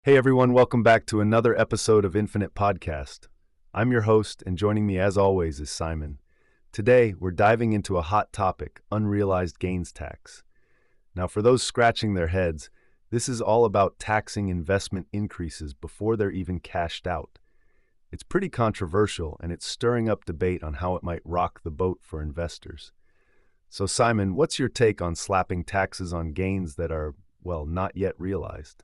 Hey everyone, welcome back to another episode of Infinite Podcast. I'm your host, and joining me as always is Simon. Today, we're diving into a hot topic, unrealized gains tax. Now, for those scratching their heads, this is all about taxing investment increases before they're even cashed out. It's pretty controversial, and it's stirring up debate on how it might rock the boat for investors. So, Simon, what's your take on slapping taxes on gains that are, well, not yet realized?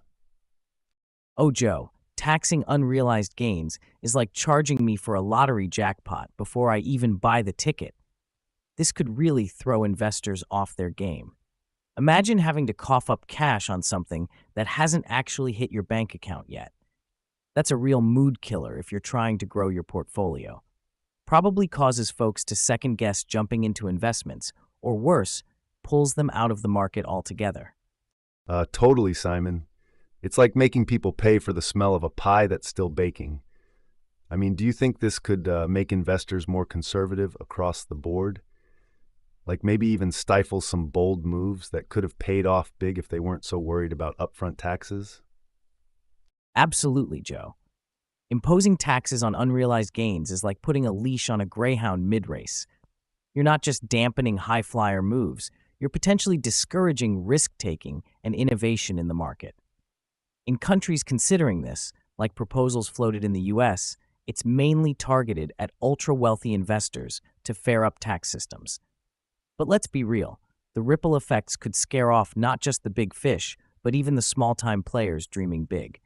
Oh, Joe, taxing unrealized gains is like charging me for a lottery jackpot before I even buy the ticket. This could really throw investors off their game. Imagine having to cough up cash on something that hasn't actually hit your bank account yet. That's a real mood killer if you're trying to grow your portfolio. Probably causes folks to second guess jumping into investments, or worse, pulls them out of the market altogether. Totally, Simon. It's like making people pay for the smell of a pie that's still baking. I mean, do you think this could make investors more conservative across the board? Like maybe even stifle some bold moves that could have paid off big if they weren't so worried about upfront taxes? Absolutely, Joe. Imposing taxes on unrealized gains is like putting a leash on a greyhound mid-race. You're not just dampening high-flyer moves, you're potentially discouraging risk-taking and innovation in the market. In countries considering this, like proposals floated in the US, it's mainly targeted at ultra-wealthy investors to fare up tax systems. But let's be real, the ripple effects could scare off not just the big fish, but even the small-time players dreaming big.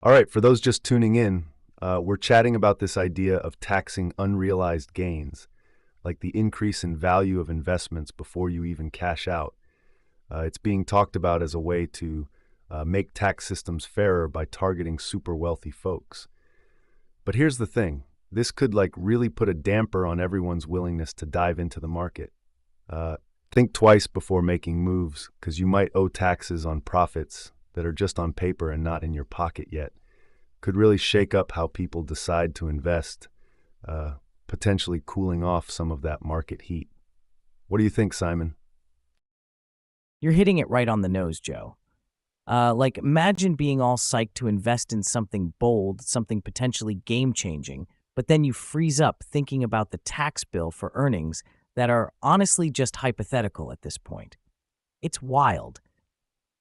All right, for those just tuning in, we're chatting about this idea of taxing unrealized gains, like the increase in value of investments before you even cash out. It's being talked about as a way to make tax systems fairer by targeting super wealthy folks. But here's the thing. This could really put a damper on everyone's willingness to dive into the market. Think twice before making moves, because you might owe taxes on profits that are just on paper and not in your pocket yet. Could really shake up how people decide to invest, potentially cooling off some of that market heat. What do you think, Simon? You're hitting it right on the nose, Joe. Imagine being all psyched to invest in something bold, something potentially game-changing, but then you freeze up thinking about the tax bill for earnings that are honestly just hypothetical at this point. It's wild,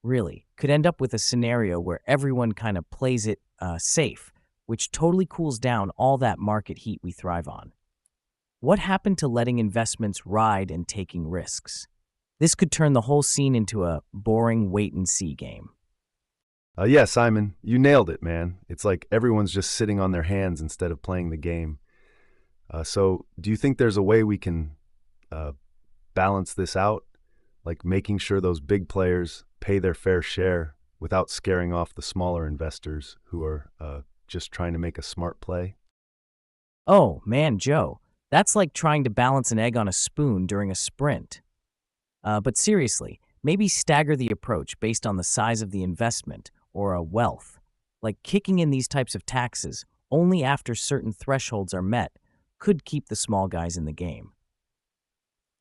really. Could end up with a scenario where everyone kind of plays it safe, which totally cools down all that market heat we thrive on. What happened to letting investments ride and taking risks? This could turn the whole scene into a boring wait-and-see game. Yeah, Simon, you nailed it, man. It's like everyone's just sitting on their hands instead of playing the game. So, do you think there's a way we can uh, balance this out? Like making sure those big players pay their fair share without scaring off the smaller investors who are just trying to make a smart play? Oh, man, Joe, that's like trying to balance an egg on a spoon during a sprint. But seriously, maybe stagger the approach based on the size of the investment or a wealth. Like kicking in these types of taxes only after certain thresholds are met could keep the small guys in the game.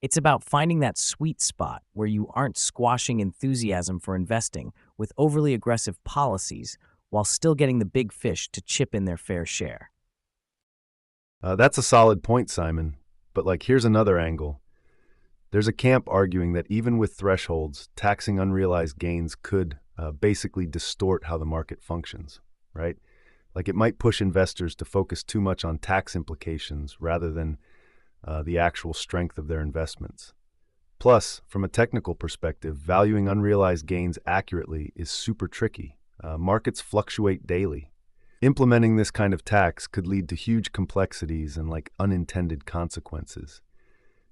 It's about finding that sweet spot where you aren't squashing enthusiasm for investing with overly aggressive policies while still getting the big fish to chip in their fair share. That's a solid point, Simon. But here's another angle. There's a camp arguing that even with thresholds, taxing unrealized gains could basically distort how the market functions, right? Like it might push investors to focus too much on tax implications rather than the actual strength of their investments. Plus, from a technical perspective, valuing unrealized gains accurately is super tricky. Markets fluctuate daily. Implementing this kind of tax could lead to huge complexities and unintended consequences.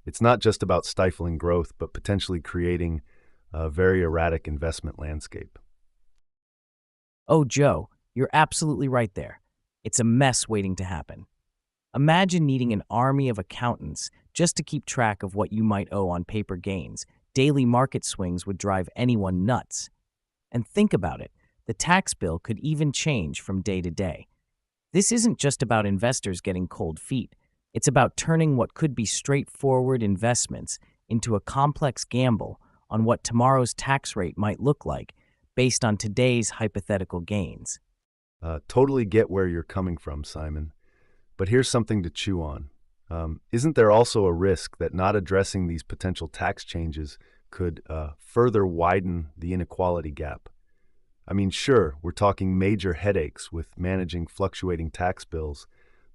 It's not just about stifling growth, but potentially creating a very erratic investment landscape. Oh, Joe, you're absolutely right there. It's a mess waiting to happen. Imagine needing an army of accountants just to keep track of what you might owe on paper gains. Daily market swings would drive anyone nuts. And think about it, the tax bill could even change from day to day. This isn't just about investors getting cold feet. It's about turning what could be straightforward investments into a complex gamble on what tomorrow's tax rate might look like based on today's hypothetical gains. Totally get where you're coming from, Simon. But here's something to chew on. Isn't there also a risk that not addressing these potential tax changes could further widen the inequality gap? I mean, sure, we're talking major headaches with managing fluctuating tax bills,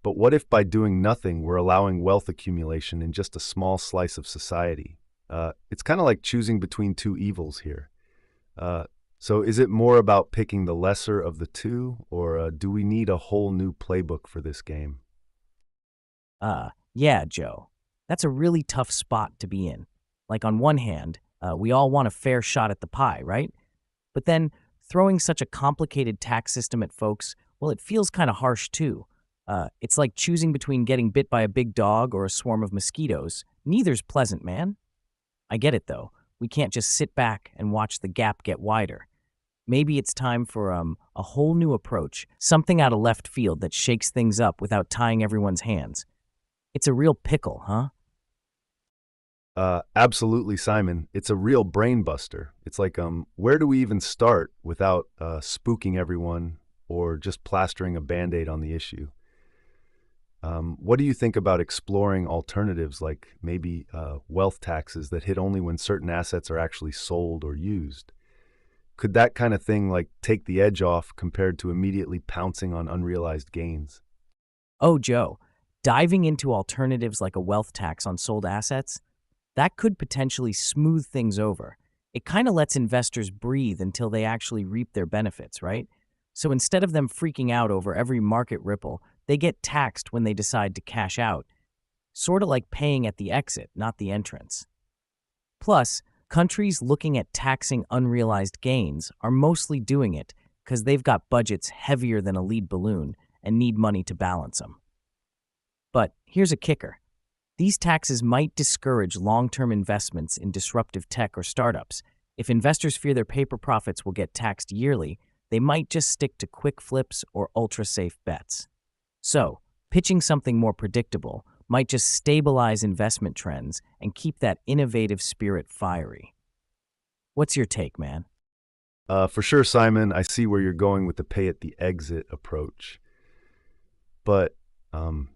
but what if by doing nothing we're allowing wealth accumulation in just a small slice of society? It's kind of like choosing between two evils here. Uh, so is it more about picking the lesser of the two, or do we need a whole new playbook for this game? Yeah, Joe. That's a really tough spot to be in. Like, on one hand, we all want a fair shot at the pie, right? But then throwing such a complicated tax system at folks, well, it feels kind of harsh too. It's like choosing between getting bit by a big dog or a swarm of mosquitoes. Neither's pleasant, man. I get it, though. We can't just sit back and watch the gap get wider. Maybe it's time for a whole new approach, something out of left field that shakes things up without tying everyone's hands. It's a real pickle, huh? Absolutely, Simon. It's a real brain buster. It's like, where do we even start without spooking everyone or just plastering a Band-Aid on the issue? What do you think about exploring alternatives like maybe wealth taxes that hit only when certain assets are actually sold or used? Could that kind of thing like take the edge off compared to immediately pouncing on unrealized gains? Oh, Joe, diving into alternatives like a wealth tax on sold assets, that could potentially smooth things over. It kind of lets investors breathe until they actually reap their benefits, right? So instead of them freaking out over every market ripple, they get taxed when they decide to cash out, sort of like paying at the exit, not the entrance. Plus, countries looking at taxing unrealized gains are mostly doing it because they've got budgets heavier than a lead balloon and need money to balance them. But here's a kicker. These taxes might discourage long-term investments in disruptive tech or startups. If investors fear their paper profits will get taxed yearly, they might just stick to quick flips or ultra-safe bets. So, pitching something more predictable might just stabilize investment trends and keep that innovative spirit fiery. What's your take, man? For sure, Simon, I see where you're going with the pay at the exit approach. But um,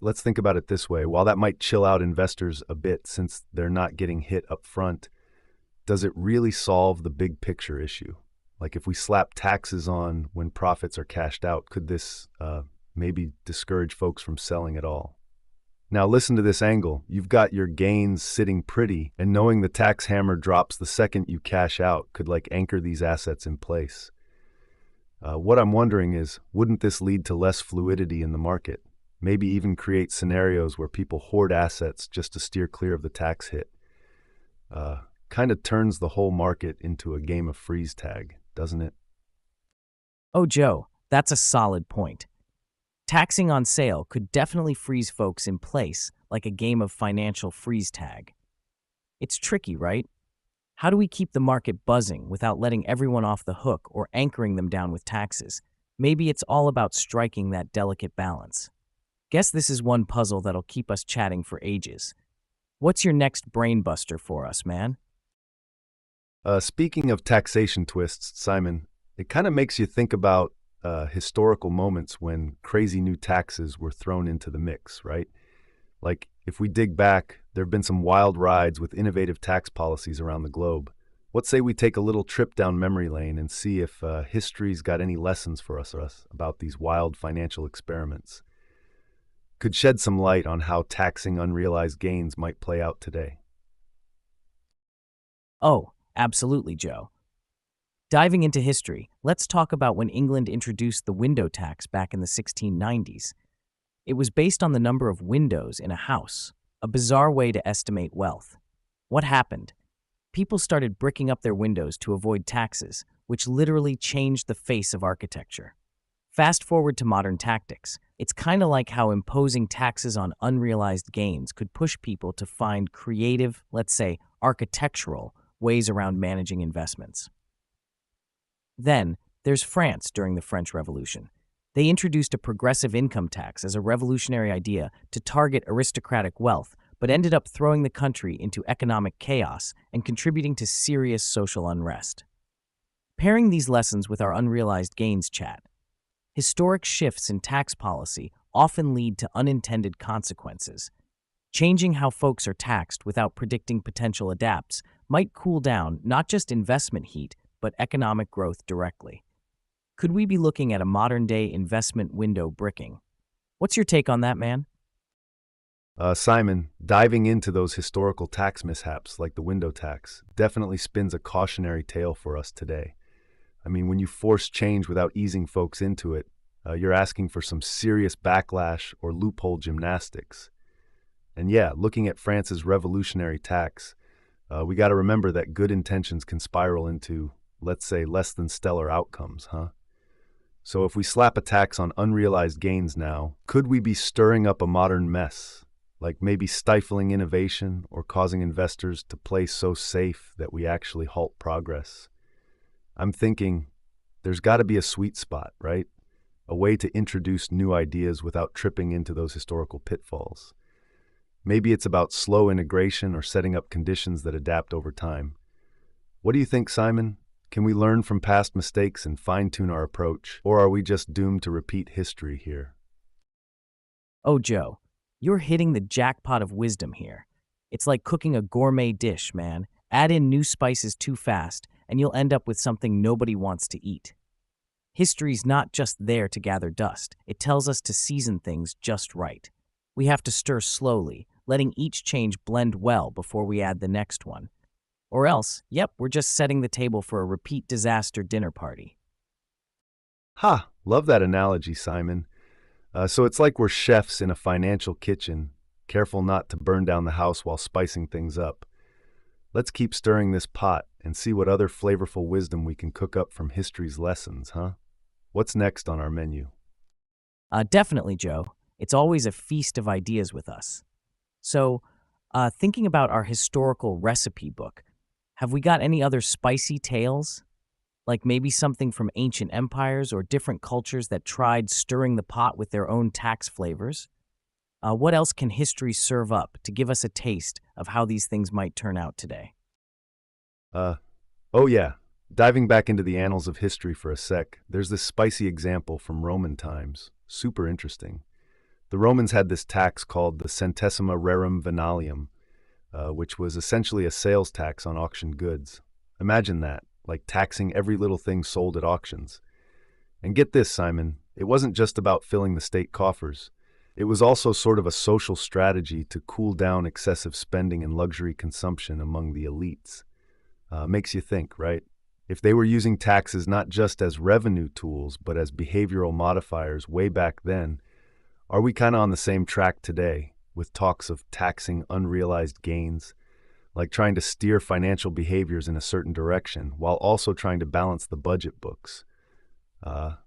let's think about it this way. While that might chill out investors a bit since they're not getting hit up front, does it really solve the big picture issue? Like if we slap taxes on when profits are cashed out, could this maybe discourage folks from selling at all? Now listen to this angle. You've got your gains sitting pretty, and knowing the tax hammer drops the second you cash out could like anchor these assets in place. What I'm wondering is, wouldn't this lead to less fluidity in the market? Maybe even create scenarios where people hoard assets just to steer clear of the tax hit. Kind of turns the whole market into a game of freeze tag, doesn't it? Oh, Joe, that's a solid point. Taxing on sale could definitely freeze folks in place like a game of financial freeze tag. It's tricky, right? How do we keep the market buzzing without letting everyone off the hook or anchoring them down with taxes? Maybe it's all about striking that delicate balance. Guess this is one puzzle that'll keep us chatting for ages. What's your next brain buster for us, man? Speaking of taxation twists, Simon, it kind of makes you think about historical moments when crazy new taxes were thrown into the mix, right? Like, if we dig back, there have been some wild rides with innovative tax policies around the globe. What say we take a little trip down memory lane and see if history's got any lessons for us about these wild financial experiments? Could shed some light on how taxing unrealized gains might play out today. Oh, absolutely, Joe. Diving into history, let's talk about when England introduced the window tax back in the 1690s. It was based on the number of windows in a house, a bizarre way to estimate wealth. What happened? People started bricking up their windows to avoid taxes, which literally changed the face of architecture. Fast forward to modern tactics. It's kind of like how imposing taxes on unrealized gains could push people to find creative, let's say, architectural ways around managing investments. Then, there's France during the French Revolution. They introduced a progressive income tax as a revolutionary idea to target aristocratic wealth, but ended up throwing the country into economic chaos and contributing to serious social unrest. Pairing these lessons with our unrealized gains chat, historic shifts in tax policy often lead to unintended consequences. Changing how folks are taxed without predicting potential adapts might cool down not just investment heat, but economic growth directly. Could we be looking at a modern-day investment window bricking? What's your take on that, man? Simon, diving into those historical tax mishaps like the window tax definitely spins a cautionary tale for us today. I mean, when you force change without easing folks into it, you're asking for some serious backlash or loophole gymnastics. And yeah, looking at France's revolutionary tax, we got to remember that good intentions can spiral into, let's say, less than stellar outcomes, huh? So if we slap a tax on unrealized gains now, could we be stirring up a modern mess? Like maybe stifling innovation or causing investors to play so safe that we actually halt progress? I'm thinking there's got to be a sweet spot, right? A way to introduce new ideas without tripping into those historical pitfalls. Maybe it's about slow integration or setting up conditions that adapt over time. What do you think, Simon? Can we learn from past mistakes and fine-tune our approach, or are we just doomed to repeat history here? Oh, Joe, you're hitting the jackpot of wisdom here. It's like cooking a gourmet dish, man. Add in new spices too fast, and you'll end up with something nobody wants to eat. History's not just there to gather dust. It tells us to season things just right. We have to stir slowly, letting each change blend well before we add the next one. Or else, yep, we're just setting the table for a repeat disaster dinner party. Ha! Love that analogy, Simon. So it's like we're chefs in a financial kitchen, careful not to burn down the house while spicing things up. Let's keep stirring this pot and see what other flavorful wisdom we can cook up from history's lessons, huh? What's next on our menu? Definitely, Joe. It's always a feast of ideas with us. So, thinking about our historical recipe book, have we got any other spicy tales? Like maybe something from ancient empires or different cultures that tried stirring the pot with their own tax flavors? What else can history serve up to give us a taste of how these things might turn out today? Uh, oh yeah, diving back into the annals of history for a sec, there's this spicy example from Roman times. Super interesting. The Romans had this tax called the centesima rerum venalium, which was essentially a sales tax on auction goods. Imagine that, like taxing every little thing sold at auctions. And get this, Simon, it wasn't just about filling the state coffers. It was also sort of a social strategy to cool down excessive spending and luxury consumption among the elites. Makes you think, right? If they were using taxes not just as revenue tools, but as behavioral modifiers way back then, are we kind of on the same track today, with talks of taxing unrealized gains, like trying to steer financial behaviors in a certain direction while also trying to balance the budget books?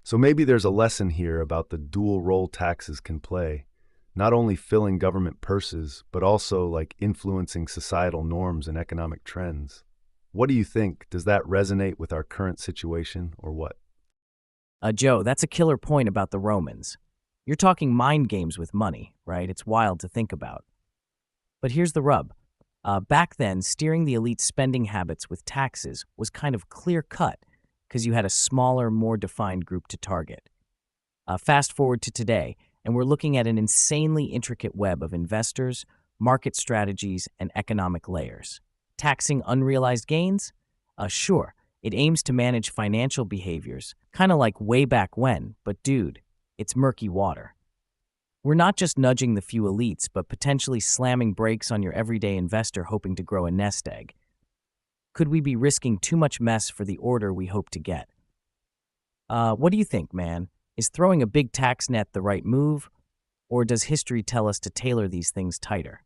So maybe there's a lesson here about the dual role taxes can play, not only filling government purses, but also like influencing societal norms and economic trends. What do you think? Does that resonate with our current situation or what? Joe, that's a killer point about the Romans. You're talking mind games with money, right? It's wild to think about. But here's the rub. Back then, steering the elite's spending habits with taxes was kind of clear-cut because you had a smaller, more defined group to target. Fast forward to today, and we're looking at an insanely intricate web of investors, market strategies, and economic layers. Taxing unrealized gains? Sure, it aims to manage financial behaviors, kind of like way back when, but dude, it's murky water. We're not just nudging the few elites, but potentially slamming brakes on your everyday investor hoping to grow a nest egg. Could we be risking too much mess for the order we hope to get? What do you think, man? Is throwing a big tax net the right move, or does history tell us to tailor these things tighter?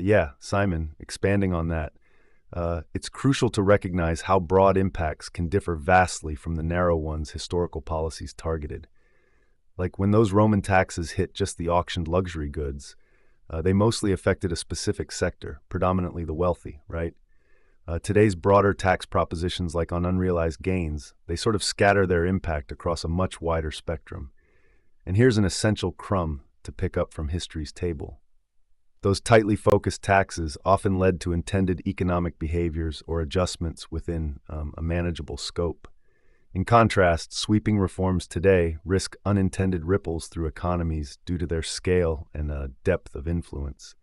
Yeah, Simon, expanding on that. It's crucial to recognize how broad impacts can differ vastly from the narrow ones historical policies targeted. Like when those Roman taxes hit just the auctioned luxury goods, they mostly affected a specific sector, predominantly the wealthy, right? Today's broader tax propositions, like on unrealized gains, they sort of scatter their impact across a much wider spectrum. And here's an essential crumb to pick up from history's table. Those tightly focused taxes often led to intended economic behaviors or adjustments within a manageable scope. In contrast, sweeping reforms today risk unintended ripples through economies due to their scale and depth of influence.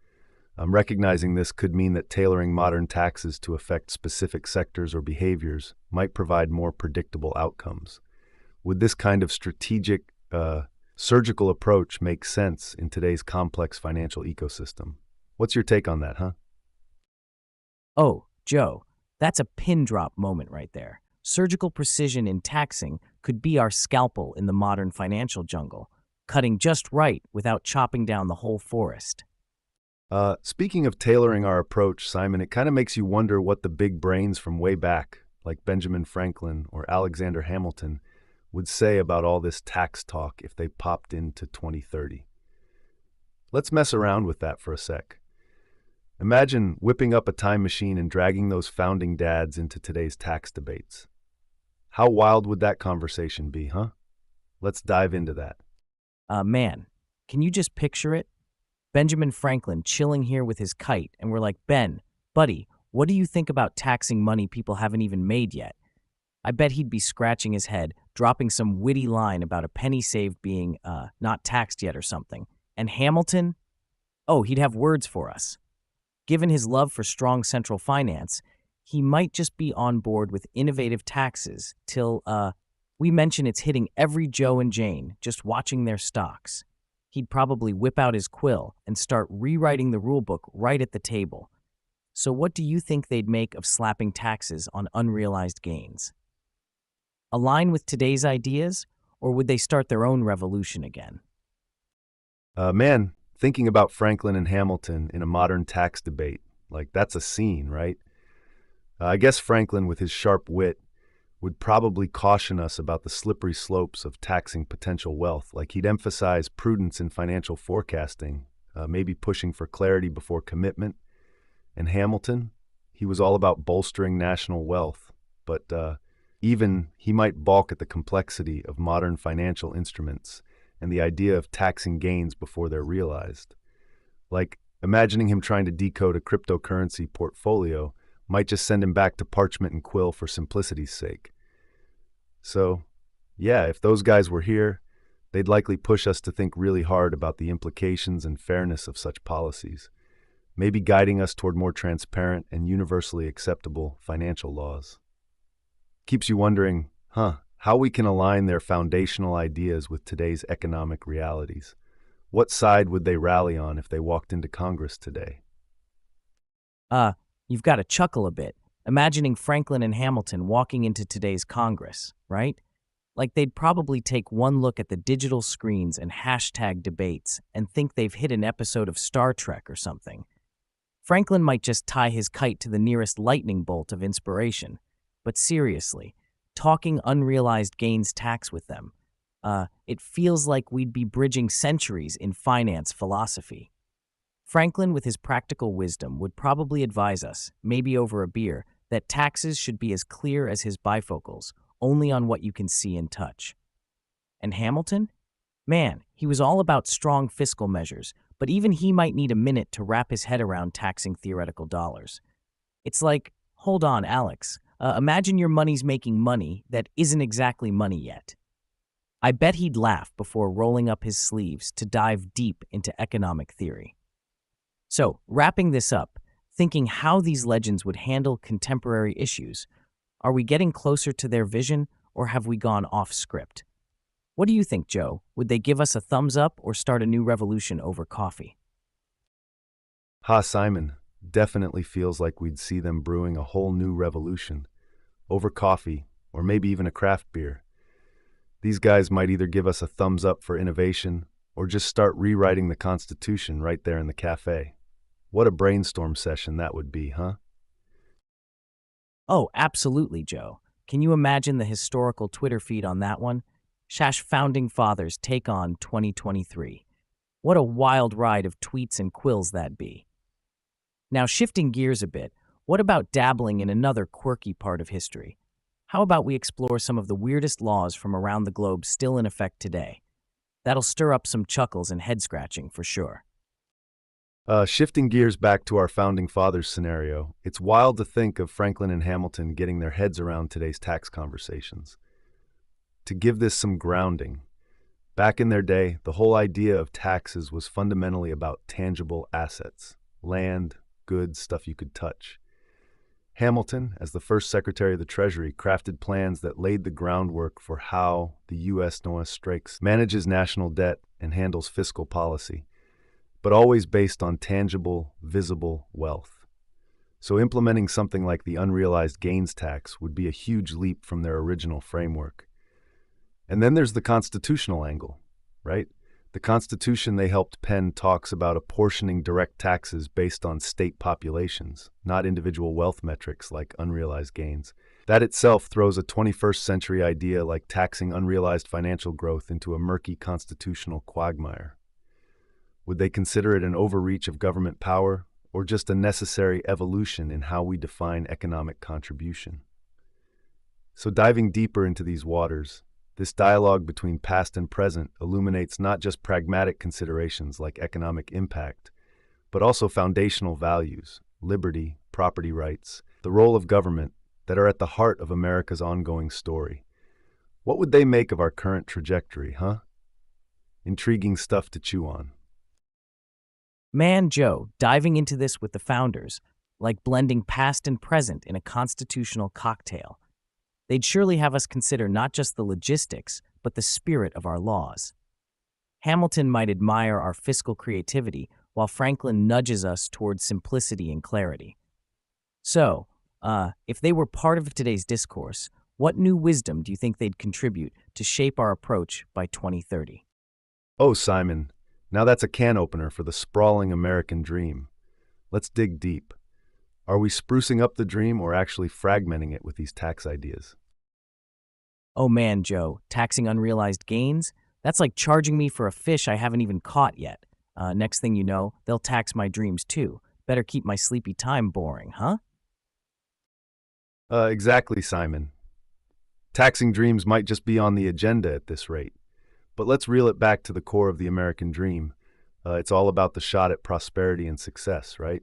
Recognizing this could mean that tailoring modern taxes to affect specific sectors or behaviors might provide more predictable outcomes. Would this kind of strategic, surgical approach make sense in today's complex financial ecosystem? What's your take on that, huh? Oh, Joe, that's a pin drop moment right there. Surgical precision in taxing could be our scalpel in the modern financial jungle, cutting just right without chopping down the whole forest. Speaking of tailoring our approach, Simon, it kind of makes you wonder what the big brains from way back, like Benjamin Franklin or Alexander Hamilton, would say about all this tax talk if they popped into 2030. Let's mess around with that for a sec. Imagine whipping up a time machine and dragging those founding dads into today's tax debates. How wild would that conversation be, huh? Let's dive into that. Man, can you just picture it? Benjamin Franklin chilling here with his kite, and we're like, Ben, buddy, what do you think about taxing money people haven't even made yet? I bet he'd be scratching his head, dropping some witty line about a penny saved being, not taxed yet or something. And Hamilton? Oh, he'd have words for us. Given his love for strong central finance, he might just be on board with innovative taxes till, we mention it's hitting every Joe and Jane just watching their stocks. He'd probably whip out his quill and start rewriting the rulebook right at the table. So what do you think they'd make of slapping taxes on unrealized gains? Align with today's ideas, or would they start their own revolution again? Man, thinking about Franklin and Hamilton in a modern tax debate, like that's a scene, right? I guess Franklin, with his sharp wit, would probably caution us about the slippery slopes of taxing potential wealth. Like he'd emphasize prudence in financial forecasting, maybe pushing for clarity before commitment. And Hamilton, he was all about bolstering national wealth, but even he might balk at the complexity of modern financial instruments and the idea of taxing gains before they're realized. Like imagining him trying to decode a cryptocurrency portfolio might just send him back to parchment and quill for simplicity's sake. So, yeah, if those guys were here, they'd likely push us to think really hard about the implications and fairness of such policies, maybe guiding us toward more transparent and universally acceptable financial laws. Keeps you wondering, how we can align their foundational ideas with today's economic realities. What side would they rally on if they walked into Congress today? You've got to chuckle a bit, imagining Franklin and Hamilton walking into today's Congress, right? Like they'd probably take one look at the digital screens and hashtag debates and think they've hit an episode of Star Trek or something. Franklin might just tie his kite to the nearest lightning bolt of inspiration. But seriously, talking unrealized gains tax with them, it feels like we'd be bridging centuries in finance philosophy. Franklin, with his practical wisdom, would probably advise us, maybe over a beer, that taxes should be as clear as his bifocals, only on what you can see and touch. And Hamilton? Man, he was all about strong fiscal measures, but even he might need a minute to wrap his head around taxing theoretical dollars. It's like, hold on, Alex, imagine your money's making money that isn't exactly money yet. I bet he'd laugh before rolling up his sleeves to dive deep into economic theory. So, wrapping this up, thinking how these legends would handle contemporary issues, are we getting closer to their vision or have we gone off script? What do you think, Joe? Would they give us a thumbs up or start a new revolution over coffee? Simon, definitely feels like we'd see them brewing a whole new revolution over coffee or maybe even a craft beer. These guys might either give us a thumbs up for innovation or just start rewriting the Constitution right there in the cafe. What a brainstorm session that would be, huh? Oh, absolutely, Joe. Can you imagine the historical Twitter feed on that one? Shash Founding Fathers take on 2023. What a wild ride of tweets and quills that'd be. Now, shifting gears a bit, what about dabbling in another quirky part of history? How about we explore some of the weirdest laws from around the globe still in effect today? That'll stir up some chuckles and head scratching for sure. Shifting gears back to our founding fathers scenario, it's wild to think of Franklin and Hamilton getting their heads around today's tax conversations. To give this some grounding, back in their day, the whole idea of taxes was fundamentally about tangible assets, land, goods, stuff you could touch. Hamilton, as the first Secretary of the Treasury, crafted plans that laid the groundwork for how the U.S. manages national debt and handles fiscal policy, but always based on tangible, visible wealth. So implementing something like the unrealized gains tax would be a huge leap from their original framework. And then there's the constitutional angle, right? The Constitution they helped pen talks about apportioning direct taxes based on state populations, not individual wealth metrics like unrealized gains. That itself throws a 21st century idea like taxing unrealized financial growth into a murky constitutional quagmire. Would they consider it an overreach of government power, or just a necessary evolution in how we define economic contribution? So diving deeper into these waters, this dialogue between past and present illuminates not just pragmatic considerations like economic impact, but also foundational values, liberty, property rights, the role of government that are at the heart of America's ongoing story. What would they make of our current trajectory, huh? Intriguing stuff to chew on. Man, Joe, diving into this with the founders, like blending past and present in a constitutional cocktail. They'd surely have us consider not just the logistics, but the spirit of our laws. Hamilton might admire our fiscal creativity, while Franklin nudges us towards simplicity and clarity. So, if they were part of today's discourse, what new wisdom do you think they'd contribute to shape our approach by 2030? Oh, Simon, now that's a can opener for the sprawling American dream. Let's dig deep. Are we sprucing up the dream or actually fragmenting it with these tax ideas? Oh man, Joe, taxing unrealized gains? That's like charging me for a fish I haven't even caught yet. Next thing you know, they'll tax my dreams too. Better keep my sleepy time boring, huh? Exactly, Simon. Taxing dreams might just be on the agenda at this rate. But let's reel it back to the core of the American dream. It's all about the shot at prosperity and success, right?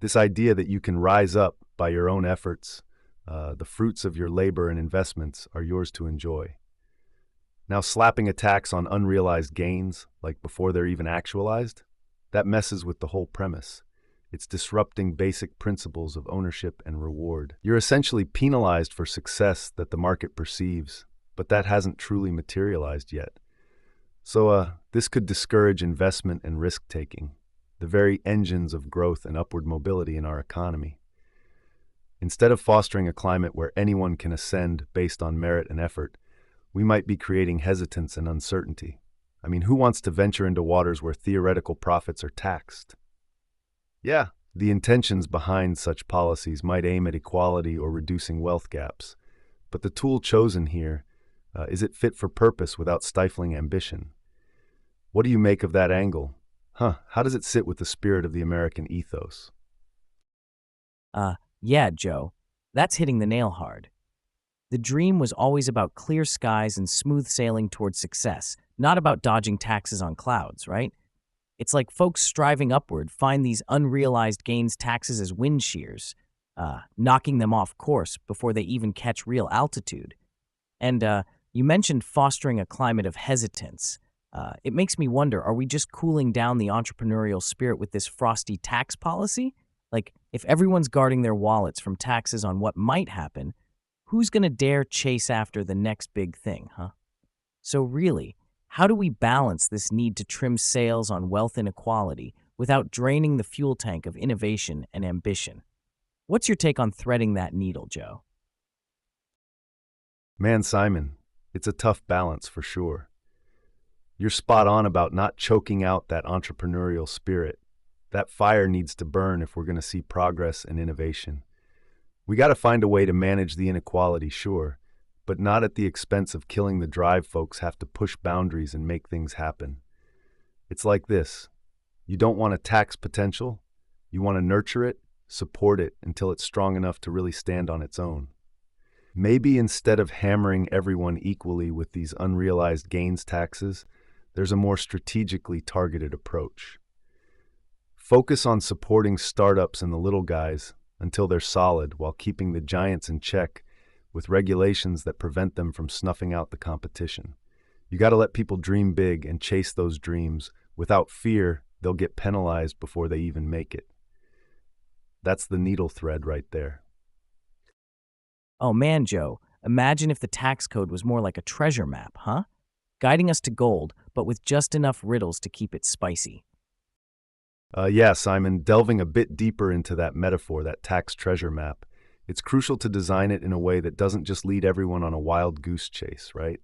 This idea that you can rise up by your own efforts, the fruits of your labor and investments are yours to enjoy. Now, slapping a tax on unrealized gains, like before they're even actualized, that messes with the whole premise. It's disrupting basic principles of ownership and reward. You're essentially penalized for success that the market perceives, but that hasn't truly materialized yet. So this could discourage investment and risk-taking, the very engines of growth and upward mobility in our economy. Instead of fostering a climate where anyone can ascend based on merit and effort, we might be creating hesitance and uncertainty. I mean, who wants to venture into waters where theoretical profits are taxed? Yeah, the intentions behind such policies might aim at equality or reducing wealth gaps, but the tool chosen here, is it fit for purpose without stifling ambition? What do you make of that angle? How does it sit with the spirit of the American ethos? Yeah, Joe, that's hitting the nail hard. The dream was always about clear skies and smooth sailing towards success, not about dodging taxes on clouds, right? It's like folks striving upward find these unrealized gains taxes as wind shears, knocking them off course before they even catch real altitude. And you mentioned fostering a climate of hesitance. It makes me wonder, are we just cooling down the entrepreneurial spirit with this frosty tax policy? Like, if everyone's guarding their wallets from taxes on what might happen, who's going to dare chase after the next big thing, huh? So really, how do we balance this need to trim sails on wealth inequality without draining the fuel tank of innovation and ambition? What's your take on threading that needle, Joe? Man, Simon, it's a tough balance for sure. You're spot on about not choking out that entrepreneurial spirit. That fire needs to burn if we're going to see progress and innovation. We got to find a way to manage the inequality, sure, but not at the expense of killing the drive folks have to push boundaries and make things happen. It's like this. You don't want to tax potential. You want to nurture it, support it until it's strong enough to really stand on its own. Maybe instead of hammering everyone equally with these unrealized gains taxes, there's a more strategically targeted approach. Focus on supporting startups and the little guys until they're solid while keeping the giants in check with regulations that prevent them from snuffing out the competition. You got to let people dream big and chase those dreams without fear they'll get penalized before they even make it. That's the needle thread right there. Oh man, Joe, imagine if the tax code was more like a treasure map, huh? Guiding us to gold, but with just enough riddles to keep it spicy. Yeah, Simon, delving a bit deeper into that metaphor, that tax treasure map, it's crucial to design it in a way that doesn't just lead everyone on a wild goose chase, right?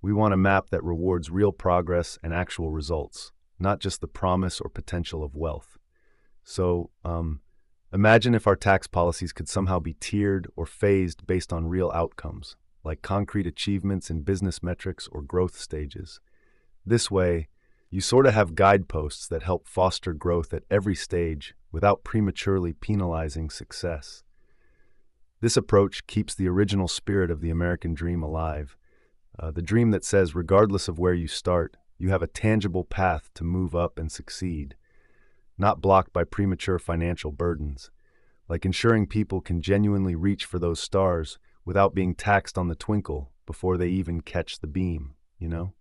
We want a map that rewards real progress and actual results, not just the promise or potential of wealth. So, imagine if our tax policies could somehow be tiered or phased based on real outcomes, like concrete achievements in business metrics or growth stages. This way, you sort of have guideposts that help foster growth at every stage without prematurely penalizing success. This approach keeps the original spirit of the American dream alive, the dream that says, regardless of where you start, you have a tangible path to move up and succeed, not blocked by premature financial burdens, like ensuring people can genuinely reach for those stars without being taxed on the twinkle before they even catch the beam, you know?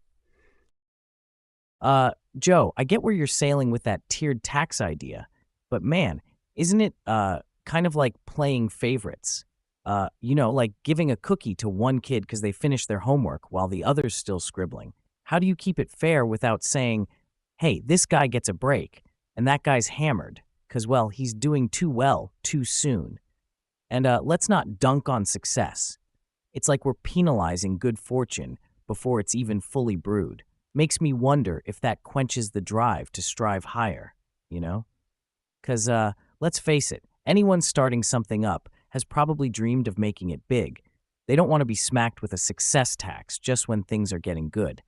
Joe, I get where you're sailing with that tiered tax idea, but man, isn't it kind of like playing favorites? Like giving a cookie to one kid because they finished their homework while the other's still scribbling. How do you keep it fair without saying, hey, this guy gets a break and that guy's hammered because, well, he's doing too well too soon? And let's not dunk on success. It's like we're penalizing good fortune before it's even fully brewed. Makes me wonder if that quenches the drive to strive higher, you know? Because let's face it, anyone starting something up has probably dreamed of making it big. They don't want to be smacked with a success tax just when things are getting good.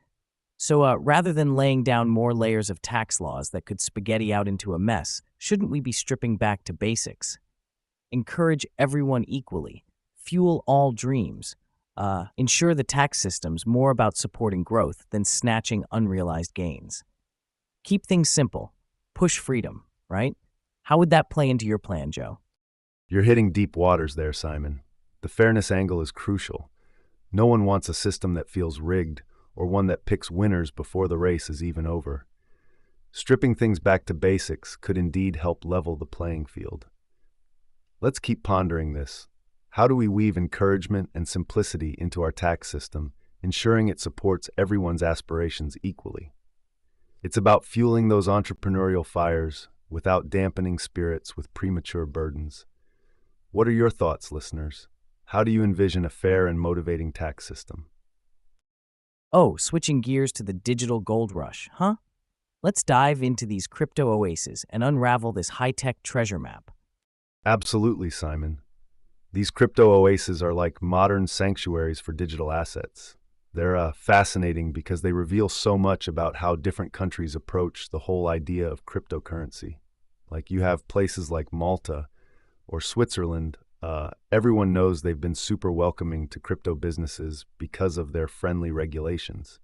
So rather than laying down more layers of tax laws that could spaghetti out into a mess, shouldn't we be stripping back to basics? Encourage everyone equally, fuel all dreams, ensure the tax system's more about supporting growth than snatching unrealized gains. Keep things simple, push freedom, right? How would that play into your plan, Joe? You're hitting deep waters there, Simon. The fairness angle is crucial. No one wants a system that feels rigged or one that picks winners before the race is even over. Stripping things back to basics could indeed help level the playing field. Let's keep pondering this. How do we weave encouragement and simplicity into our tax system, ensuring it supports everyone's aspirations equally? It's about fueling those entrepreneurial fires without dampening spirits with premature burdens. What are your thoughts, listeners? How do you envision a fair and motivating tax system? Oh, switching gears to the digital gold rush, huh? Let's dive into these crypto oases and unravel this high-tech treasure map. Absolutely, Simon. These crypto oases are like modern sanctuaries for digital assets. They're fascinating because they reveal so much about how different countries approach the whole idea of cryptocurrency. Like you have places like Malta or Switzerland, everyone knows they've been super welcoming to crypto businesses because of their friendly regulations.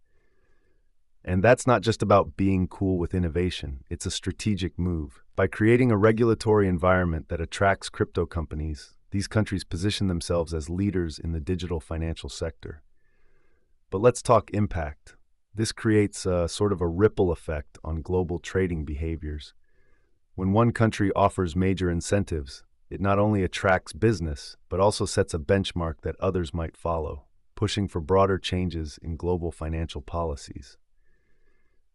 And that's not just about being cool with innovation, it's a strategic move. By creating a regulatory environment that attracts crypto companies, these countries position themselves as leaders in the digital financial sector. But let's talk impact. This creates a sort of a ripple effect on global trading behaviors. When one country offers major incentives, it not only attracts business, but also sets a benchmark that others might follow, pushing for broader changes in global financial policies.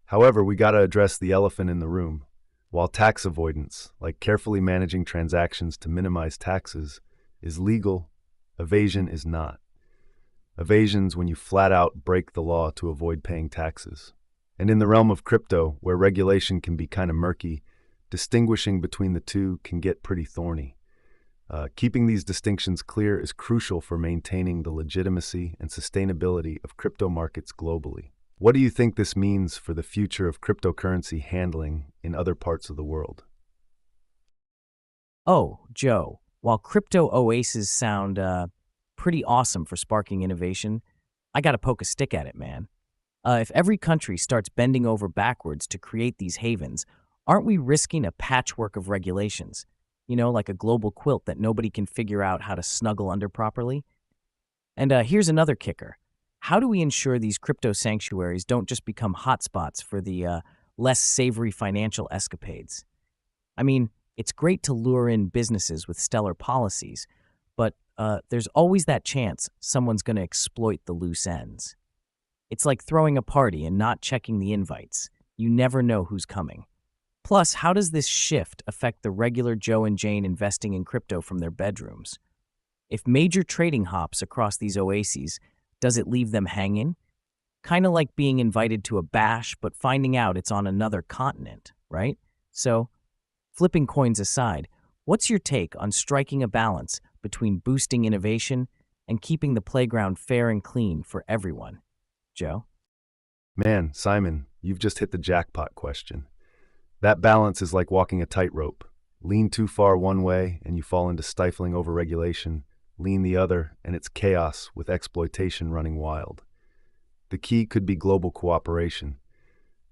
However, we gotta address the elephant in the room. While tax avoidance, like carefully managing transactions to minimize taxes, is legal, evasion is not. Evasion's when you flat out break the law to avoid paying taxes. And in the realm of crypto, where regulation can be kind of murky, distinguishing between the two can get pretty thorny. Keeping these distinctions clear is crucial for maintaining the legitimacy and sustainability of crypto markets globally. What do you think this means for the future of cryptocurrency handling in other parts of the world? Oh, Joe, while crypto oases sound pretty awesome for sparking innovation, I gotta poke a stick at it, man. If every country starts bending over backwards to create these havens, Aren't we risking a patchwork of regulations? Like a global quilt that nobody can figure out how to snuggle under properly? And here's another kicker. How do we ensure these crypto sanctuaries don't just become hotspots for the less savory financial escapades? I mean, it's great to lure in businesses with stellar policies, but there's always that chance someone's going to exploit the loose ends. It's like throwing a party and not checking the invites. You never know who's coming. Plus, how does this shift affect the regular Joe and Jane investing in crypto from their bedrooms? If major trading hops across these oases, does it leave them hanging? Kind of like being invited to a bash, but finding out it's on another continent, right? So, flipping coins aside, what's your take on striking a balance between boosting innovation and keeping the playground fair and clean for everyone? Joe? Man, Simon, you've just hit the jackpot question. That balance is like walking a tightrope. Lean too far one way and you fall into stifling overregulation. Lean the other and it's chaos with exploitation running wild. The key could be global cooperation,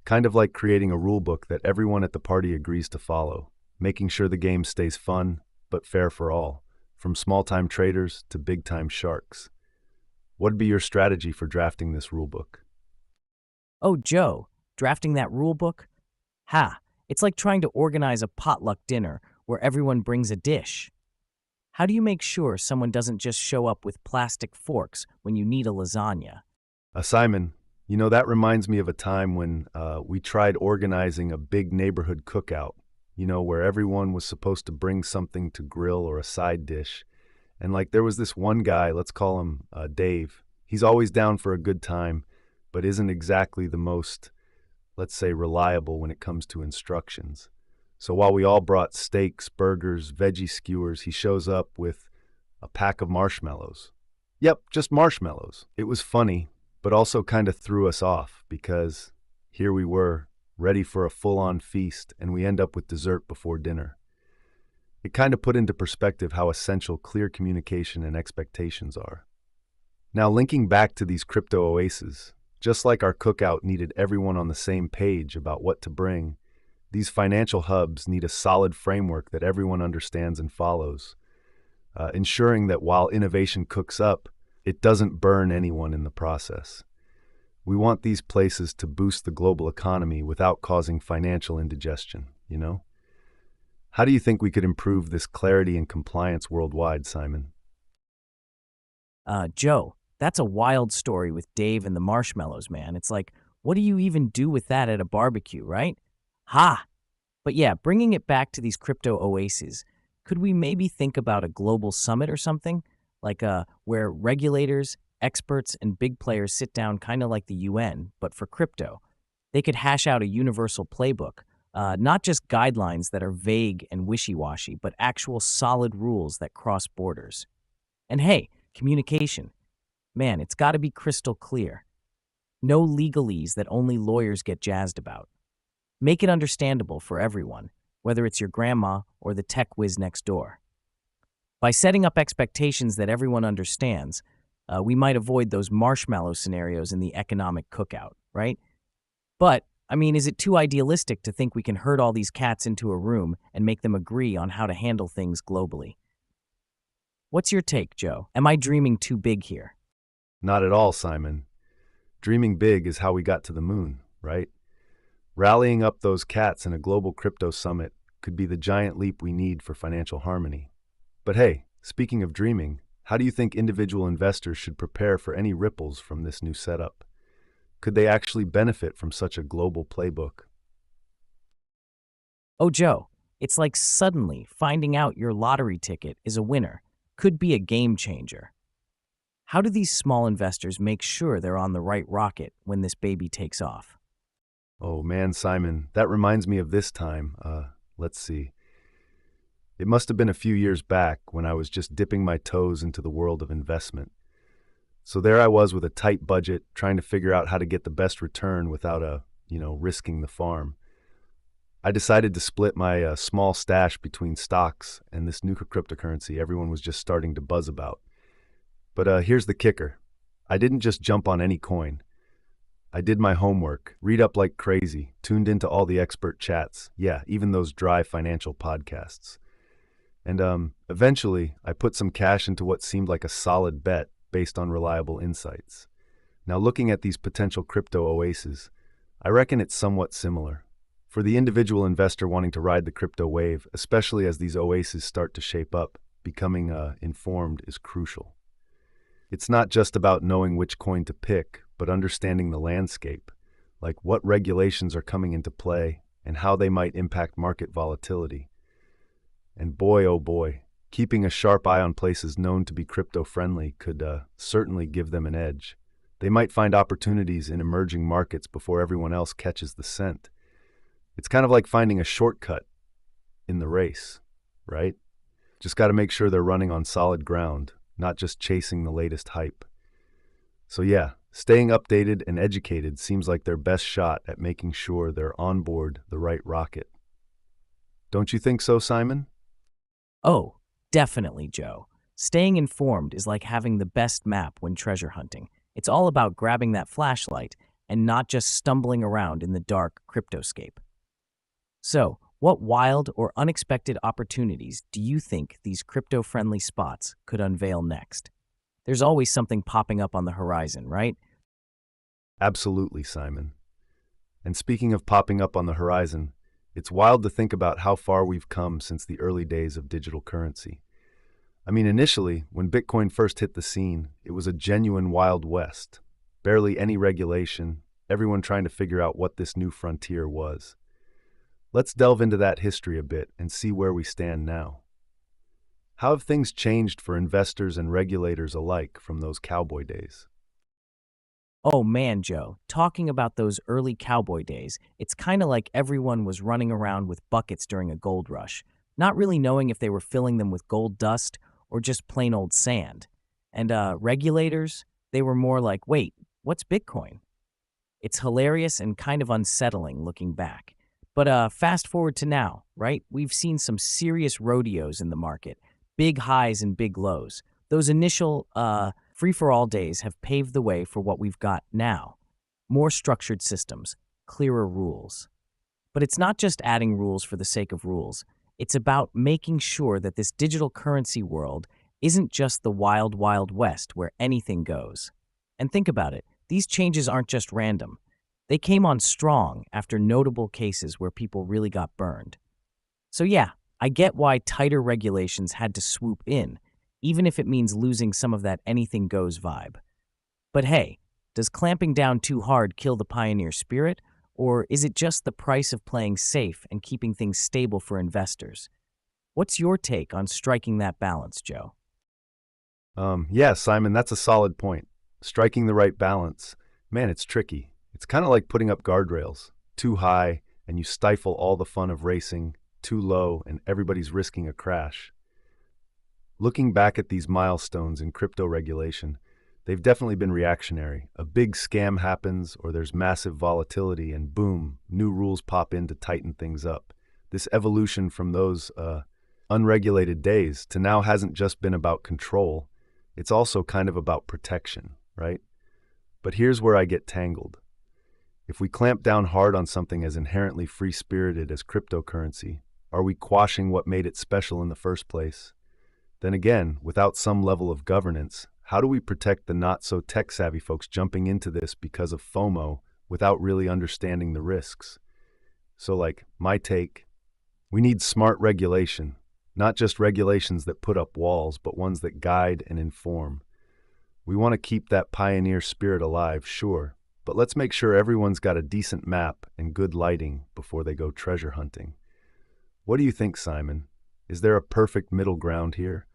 kind of like creating a rule book that everyone at the party agrees to follow, making sure the game stays fun but fair for all, from small-time traders to big-time sharks. What'd be your strategy for drafting this rule book? Oh, Joe, drafting that rule book? Ha, it's like trying to organize a potluck dinner where everyone brings a dish. How do you make sure someone doesn't just show up with plastic forks when you need a lasagna? Simon, that reminds me of a time when we tried organizing a big neighborhood cookout, where everyone was supposed to bring something to grill or a side dish. And there was this one guy, let's call him Dave. He's always down for a good time, but isn't exactly the most, let's say, reliable when it comes to instructions. So while we all brought steaks, burgers, veggie skewers, he shows up with a pack of marshmallows. Yep, just marshmallows. It was funny, but also kind of threw us off because here we were, ready for a full-on feast, and we end up with dessert before dinner. It kind of put into perspective how essential clear communication and expectations are. Now, linking back to these crypto oases, just like our cookout needed everyone on the same page about what to bring, these financial hubs need a solid framework that everyone understands and follows, ensuring that while innovation cooks up, it doesn't burn anyone in the process. We want these places to boost the global economy without causing financial indigestion. How do you think we could improve this clarity and compliance worldwide, Simon? Joe, that's a wild story with Dave and the marshmallows, man. It's like, what do you even do with that at a barbecue, right? Ha! But yeah, bringing it back to these crypto oases, could we maybe think about a global summit or something? Where regulators, experts, and big players sit down kind of like the UN, but for crypto. They could hash out a universal playbook, not just guidelines that are vague and wishy-washy, but actual solid rules that cross borders. And hey, communication. Man, it's got to be crystal clear. No legalese that only lawyers get jazzed about. Make it understandable for everyone, whether it's your grandma or the tech whiz next door. By setting up expectations that everyone understands, we might avoid those marshmallow scenarios in the economic cookout, right? But, is it too idealistic to think we can herd all these cats into a room and make them agree on how to handle things globally? What's your take, Joe? Am I dreaming too big here? Not at all, Simon. Dreaming big is how we got to the moon, right? Rallying up those cats in a global crypto summit could be the giant leap we need for financial harmony. But hey, speaking of dreaming, how do you think individual investors should prepare for any ripples from this new setup? Could they actually benefit from such a global playbook? Oh, Joe, it's like suddenly finding out your lottery ticket is a winner could be a game changer. How do these small investors make sure they're on the right rocket when this baby takes off? Oh man, Simon, that reminds me of this time. Let's see. It must have been a few years back when I was just dipping my toes into the world of investment. So there I was with a tight budget, trying to figure out how to get the best return without risking the farm. I decided to split my small stash between stocks and this new cryptocurrency everyone was just starting to buzz about. But here's the kicker. I didn't just jump on any coin. I did my homework, read up like crazy, tuned into all the expert chats, yeah, even those dry financial podcasts. And eventually, I put some cash into what seemed like a solid bet based on reliable insights. Now, looking at these potential crypto oases, I reckon it's somewhat similar. For the individual investor wanting to ride the crypto wave, especially as these oases start to shape up, becoming informed is crucial. It's not just about knowing which coin to pick, but understanding the landscape, like what regulations are coming into play and how they might impact market volatility. And boy, oh boy, keeping a sharp eye on places known to be crypto-friendly could certainly give them an edge. They might find opportunities in emerging markets before everyone else catches the scent. It's kind of like finding a shortcut in the race, right? Just got to make sure they're running on solid ground, not just chasing the latest hype. So yeah, staying updated and educated seems like their best shot at making sure they're on board the right rocket. Don't you think so, Simon? Oh, definitely, Joe. Staying informed is like having the best map when treasure hunting. It's all about grabbing that flashlight and not just stumbling around in the dark cryptoscape. So, what wild or unexpected opportunities do you think these crypto-friendly spots could unveil next? There's always something popping up on the horizon, right? Absolutely, Simon. And speaking of popping up on the horizon, it's wild to think about how far we've come since the early days of digital currency. I mean, initially, when Bitcoin first hit the scene, it was a genuine Wild West. Barely any regulation, everyone trying to figure out what this new frontier was. Let's delve into that history a bit and see where we stand now. How have things changed for investors and regulators alike from those cowboy days? Oh man, Joe, talking about those early cowboy days, it's kind of like everyone was running around with buckets during a gold rush, not really knowing if they were filling them with gold dust or just plain old sand. And regulators, they were more like, wait, what's Bitcoin? It's hilarious and kind of unsettling looking back. But fast forward to now, right? We've seen some serious rodeos in the market, big highs and big lows. Those initial free-for-all days have paved the way for what we've got now. More structured systems, clearer rules. But it's not just adding rules for the sake of rules. It's about making sure that this digital currency world isn't just the wild, wild west where anything goes. And think about it, these changes aren't just random. They came on strong after notable cases where people really got burned. So yeah, I get why tighter regulations had to swoop in, even if it means losing some of that anything goes vibe. But hey, does clamping down too hard kill the pioneer spirit? Or is it just the price of playing safe and keeping things stable for investors? What's your take on striking that balance, Joe? Yeah, Simon, that's a solid point. Striking the right balance, man, it's tricky. It's kind of like putting up guardrails. Too high, and you stifle all the fun of racing. Too low, and everybody's risking a crash. Looking back at these milestones in crypto regulation, they've definitely been reactionary. A big scam happens, or there's massive volatility, and boom, new rules pop in to tighten things up. This evolution from those unregulated days to now hasn't just been about control, it's also kind of about protection, right? But here's where I get tangled. If we clamp down hard on something as inherently free-spirited as cryptocurrency, are we quashing what made it special in the first place? Then again, without some level of governance, how do we protect the not-so-tech-savvy folks jumping into this because of FOMO without really understanding the risks? So my take, we need smart regulation, not just regulations that put up walls, but ones that guide and inform. We want to keep that pioneer spirit alive, sure, but let's make sure everyone's got a decent map and good lighting before they go treasure hunting. What do you think, Simon? Is there a perfect middle ground here?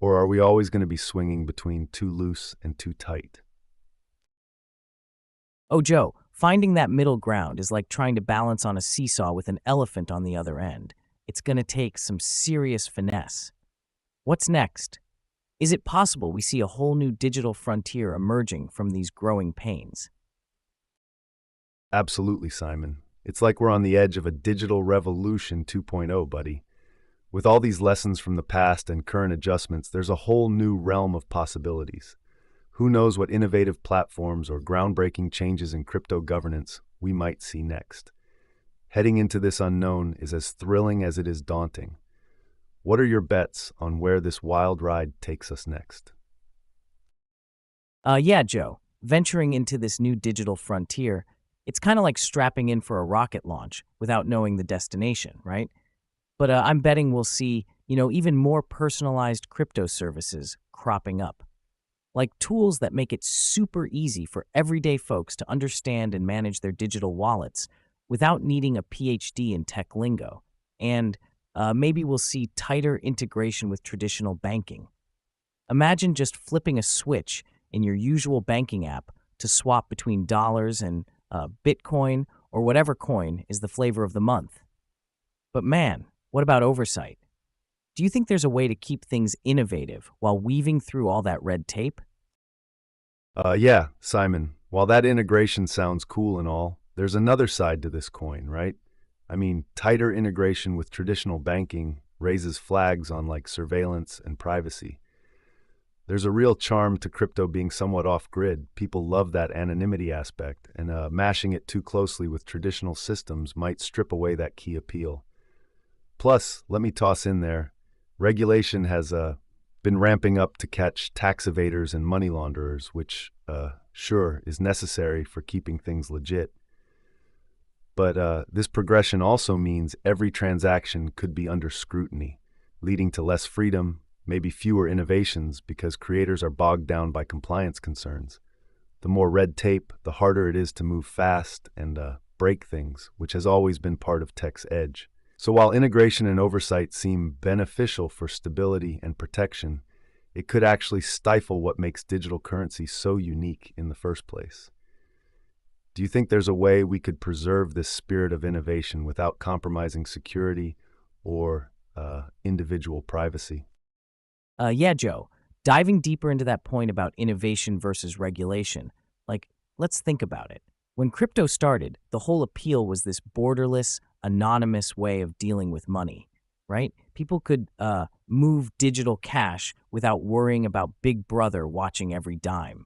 Or are we always going to be swinging between too loose and too tight? Oh, Joe, finding that middle ground is like trying to balance on a seesaw with an elephant on the other end. It's going to take some serious finesse. What's next? Is it possible we see a whole new digital frontier emerging from these growing pains? Absolutely, Simon. It's like we're on the edge of a digital revolution 2.0, buddy. With all these lessons from the past and current adjustments, there's a whole new realm of possibilities. Who knows what innovative platforms or groundbreaking changes in crypto governance we might see next? Heading into this unknown is as thrilling as it is daunting. What are your bets on where this wild ride takes us next? Yeah, Joe. Venturing into this new digital frontier, it's kind of like strapping in for a rocket launch without knowing the destination, right? But I'm betting we'll see, even more personalized crypto services cropping up, like tools that make it super easy for everyday folks to understand and manage their digital wallets without needing a PhD in tech lingo. And maybe we'll see tighter integration with traditional banking. Imagine just flipping a switch in your usual banking app to swap between dollars and Bitcoin or whatever coin is the flavor of the month. But man, what about oversight? Do you think there's a way to keep things innovative while weaving through all that red tape? Yeah, Simon, while that integration sounds cool and all, there's another side to this coin, right? I mean, tighter integration with traditional banking raises flags on like surveillance and privacy. There's a real charm to crypto being somewhat off-grid. People love that anonymity aspect, and mashing it too closely with traditional systems might strip away that key appeal. Plus, let me toss in there, regulation has been ramping up to catch tax evaders and money launderers, which, sure, is necessary for keeping things legit. But this progression also means every transaction could be under scrutiny, leading to less freedom, maybe fewer innovations because creators are bogged down by compliance concerns. The more red tape, the harder it is to move fast and break things, which has always been part of tech's edge. So while integration and oversight seem beneficial for stability and protection, it could actually stifle what makes digital currency so unique in the first place. Do you think there's a way we could preserve this spirit of innovation without compromising security or individual privacy? Yeah, Joe. Diving deeper into that point about innovation versus regulation, like, let's think about it. When crypto started, the whole appeal was this borderless, anonymous way of dealing with money, right? People could move digital cash without worrying about Big Brother watching every dime.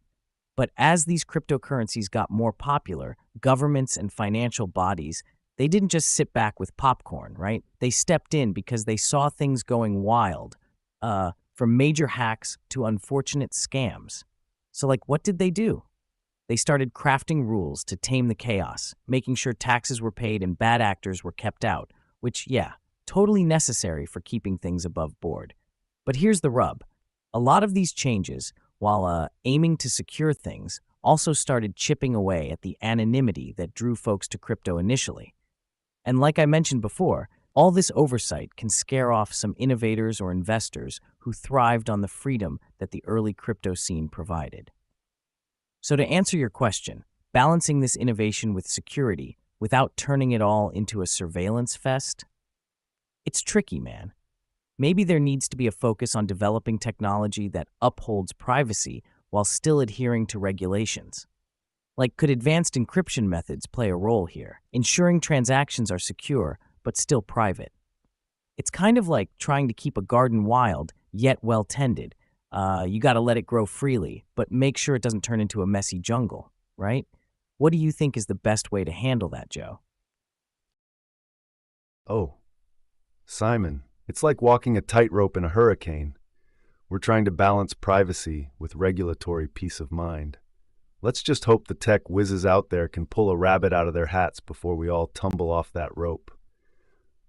But as these cryptocurrencies got more popular, governments and financial bodies, they didn't just sit back with popcorn, right? They stepped in because they saw things going wild, from major hacks to unfortunate scams. So, like, what did they do? They started crafting rules to tame the chaos, making sure taxes were paid and bad actors were kept out, which, yeah, totally necessary for keeping things above board. But here's the rub. A lot of these changes, while aiming to secure things, also started chipping away at the anonymity that drew folks to crypto initially. And like I mentioned before, all this oversight can scare off some innovators or investors who thrived on the freedom that the early crypto scene provided. So to answer your question, balancing this innovation with security without turning it all into a surveillance fest, it's tricky, man. Maybe there needs to be a focus on developing technology that upholds privacy while still adhering to regulations. Like, could advanced encryption methods play a role here, ensuring transactions are secure but still private? It's kind of like trying to keep a garden wild yet well tended. You got to let it grow freely, but make sure it doesn't turn into a messy jungle, right? What do you think is the best way to handle that, Joe? Oh, Simon, it's like walking a tightrope in a hurricane. We're trying to balance privacy with regulatory peace of mind. Let's just hope the tech whizzes out there can pull a rabbit out of their hats before we all tumble off that rope.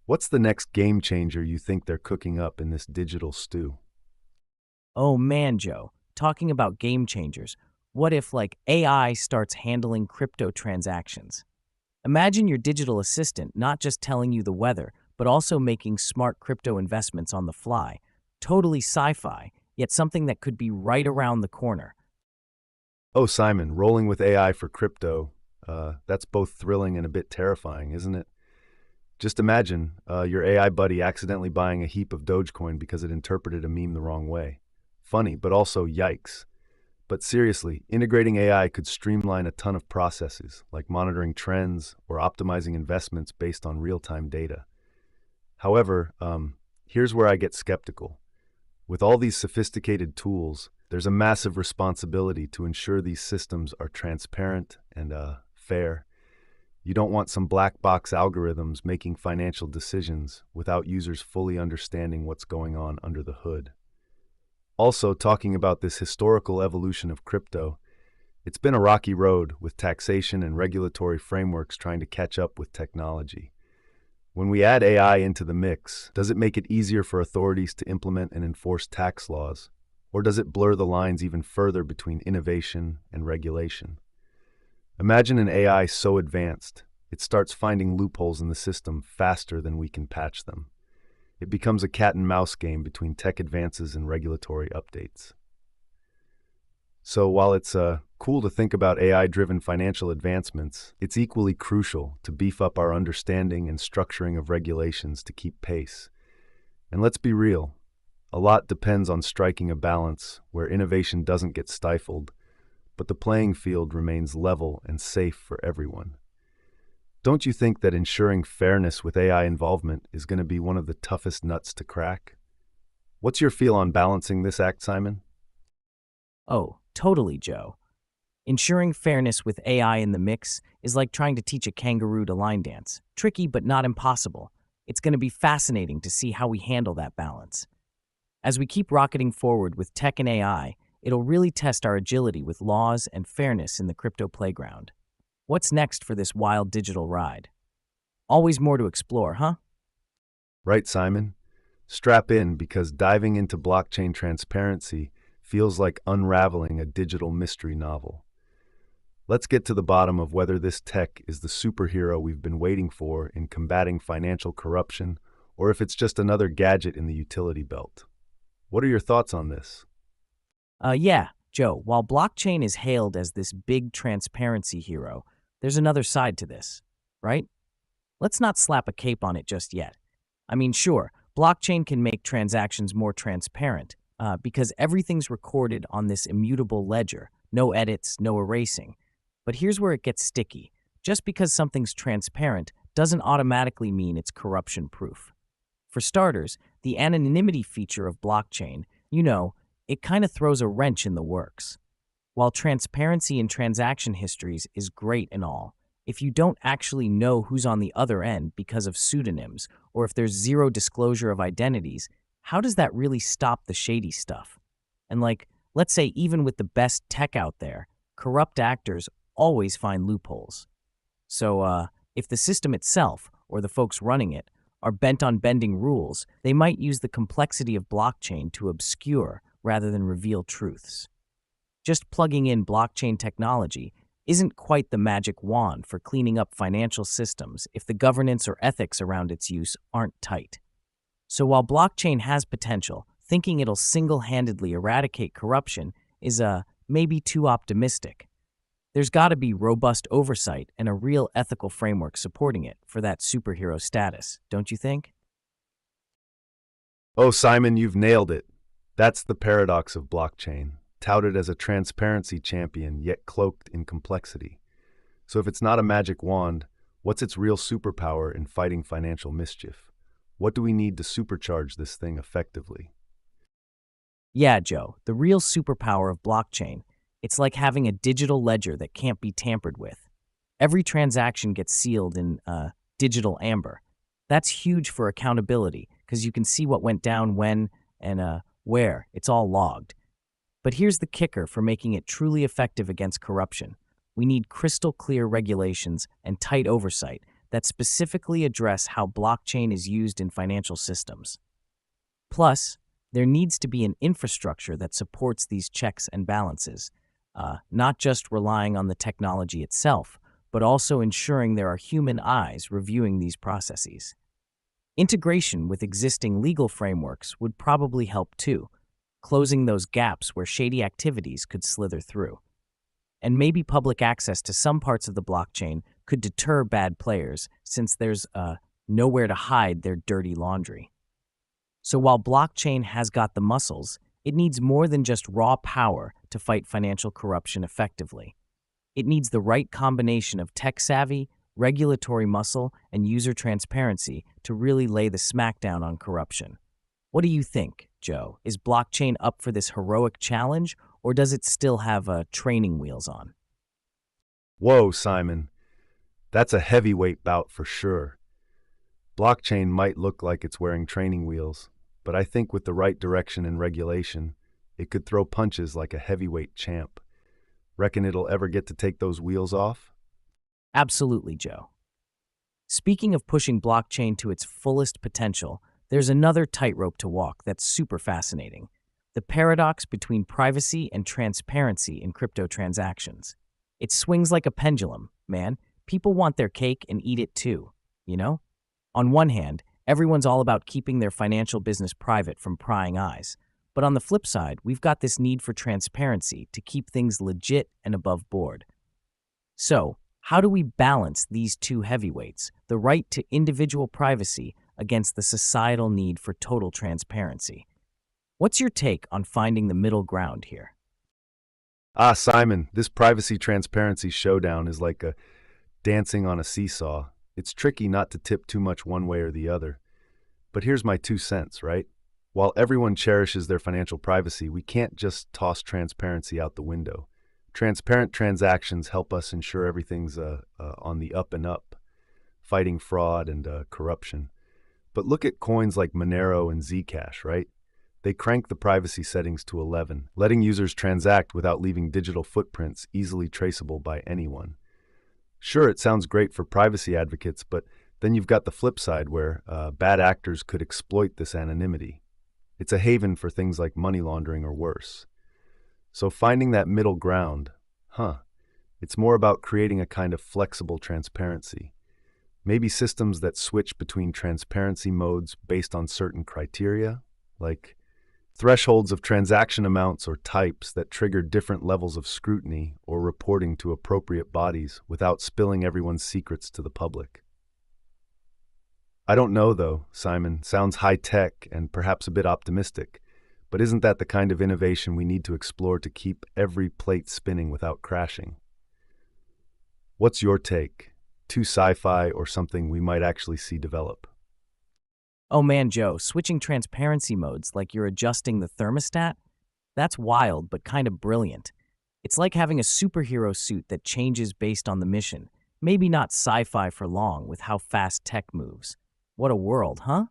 What's the next game changer you think they're cooking up in this digital stew? Oh man, Joe, talking about game changers, what if like AI starts handling crypto transactions? Imagine your digital assistant not just telling you the weather, but also making smart crypto investments on the fly. Totally sci-fi, yet something that could be right around the corner. Oh, Simon, rolling with AI for crypto. That's both thrilling and a bit terrifying, isn't it? Just imagine your AI buddy accidentally buying a heap of Dogecoin because it interpreted a meme the wrong way. Funny, but also yikes. But seriously, integrating AI could streamline a ton of processes, like monitoring trends or optimizing investments based on real-time data. However, here's where I get skeptical. With all these sophisticated tools, there's a massive responsibility to ensure these systems are transparent and fair. You don't want some black box algorithms making financial decisions without users fully understanding what's going on under the hood. Also, talking about this historical evolution of crypto, it's been a rocky road with taxation and regulatory frameworks trying to catch up with technology. When we add AI into the mix, does it make it easier for authorities to implement and enforce tax laws? Or does it blur the lines even further between innovation and regulation? Imagine an AI so advanced, it starts finding loopholes in the system faster than we can patch them. It becomes a cat and mouse game between tech advances and regulatory updates. So while it's cool to think about AI-driven financial advancements, it's equally crucial to beef up our understanding and structuring of regulations to keep pace. And let's be real, a lot depends on striking a balance where innovation doesn't get stifled, but the playing field remains level and safe for everyone. Don't you think that ensuring fairness with AI involvement is going to be one of the toughest nuts to crack? What's your feel on balancing this act, Simon? Oh, totally, Joe. Ensuring fairness with AI in the mix is like trying to teach a kangaroo to line dance. Tricky, but not impossible. It's going to be fascinating to see how we handle that balance. As we keep rocketing forward with tech and AI, it'll really test our agility with laws and fairness in the crypto playground. What's next for this wild digital ride? Always more to explore, huh? Right, Simon? Strap in because diving into blockchain transparency feels like unraveling a digital mystery novel. Let's get to the bottom of whether this tech is the superhero we've been waiting for in combating financial corruption, or if it's just another gadget in the utility belt. What are your thoughts on this? Yeah, Joe, while blockchain is hailed as this big transparency hero, there's another side to this, right? Let's not slap a cape on it just yet. I mean, sure, blockchain can make transactions more transparent because everything's recorded on this immutable ledger, no edits, no erasing. But here's where it gets sticky. Just because something's transparent doesn't automatically mean it's corruption-proof. For starters, the anonymity feature of blockchain, it kind of throws a wrench in the works. While transparency in transaction histories is great and all, if you don't actually know who's on the other end because of pseudonyms, or if there's zero disclosure of identities, how does that really stop the shady stuff? And let's say even with the best tech out there, corrupt actors always find loopholes. So, if the system itself, or the folks running it, are bent on bending rules, they might use the complexity of blockchain to obscure rather than reveal truths. Just plugging in blockchain technology isn't quite the magic wand for cleaning up financial systems if the governance or ethics around its use aren't tight. So while blockchain has potential, thinking it'll single-handedly eradicate corruption is maybe too optimistic. There's got to be robust oversight and a real ethical framework supporting it for that superhero status, don't you think? Oh, Simon, you've nailed it. That's the paradox of blockchain, touted as a transparency champion yet cloaked in complexity. So if it's not a magic wand, what's its real superpower in fighting financial mischief? What do we need to supercharge this thing effectively? Yeah, Joe, the real superpower of blockchain. It's like having a digital ledger that can't be tampered with. Every transaction gets sealed in digital amber. That's huge for accountability because you can see what went down when and where. It's all logged. But here's the kicker for making it truly effective against corruption. We need crystal clear regulations and tight oversight that specifically address how blockchain is used in financial systems. Plus, there needs to be an infrastructure that supports these checks and balances, not just relying on the technology itself, but also ensuring there are human eyes reviewing these processes. Integration with existing legal frameworks would probably help too, closing those gaps where shady activities could slither through. And maybe public access to some parts of the blockchain could deter bad players since there's nowhere to hide their dirty laundry. So while blockchain has got the muscles, it needs more than just raw power to fight financial corruption effectively. It needs the right combination of tech savvy, regulatory muscle, and user transparency to really lay the smackdown on corruption. What do you think, Joe? Is blockchain up for this heroic challenge, or does it still have training wheels on? Whoa, Simon, that's a heavyweight bout for sure. Blockchain might look like it's wearing training wheels, but I think with the right direction and regulation, it could throw punches like a heavyweight champ. Reckon it'll ever get to take those wheels off? Absolutely, Joe. Speaking of pushing blockchain to its fullest potential, there's another tightrope to walk that's super fascinating: the paradox between privacy and transparency in crypto transactions. It swings like a pendulum, man. People want their cake and eat it too, you know? On one hand, everyone's all about keeping their financial business private from prying eyes. But on the flip side, we've got this need for transparency to keep things legit and above board. So, how do we balance these two heavyweights, the right to individual privacy against the societal need for total transparency? What's your take on finding the middle ground here? Ah, Simon, this privacy transparency showdown is like a dancing on a seesaw. It's tricky not to tip too much one way or the other. But here's my 2 cents, right? While everyone cherishes their financial privacy, we can't just toss transparency out the window. Transparent transactions help us ensure everything's on the up and up, fighting fraud and corruption. But look at coins like Monero and Zcash, right? They crank the privacy settings to 11, letting users transact without leaving digital footprints easily traceable by anyone. Sure, it sounds great for privacy advocates, but then you've got the flip side where bad actors could exploit this anonymity. It's a haven for things like money laundering or worse. So finding that middle ground, it's more about creating a kind of flexible transparency. Maybe systems that switch between transparency modes based on certain criteria, like thresholds of transaction amounts or types that trigger different levels of scrutiny or reporting to appropriate bodies without spilling everyone's secrets to the public. I don't know, though, Simon. Sounds high-tech and perhaps a bit optimistic, but isn't that the kind of innovation we need to explore to keep every plate spinning without crashing? What's your take? Too sci-fi or something we might actually see develop? Oh man, Joe, switching transparency modes like you're adjusting the thermostat? That's wild, but kind of brilliant. It's like having a superhero suit that changes based on the mission. Maybe not sci-fi for long with how fast tech moves. What a world, huh?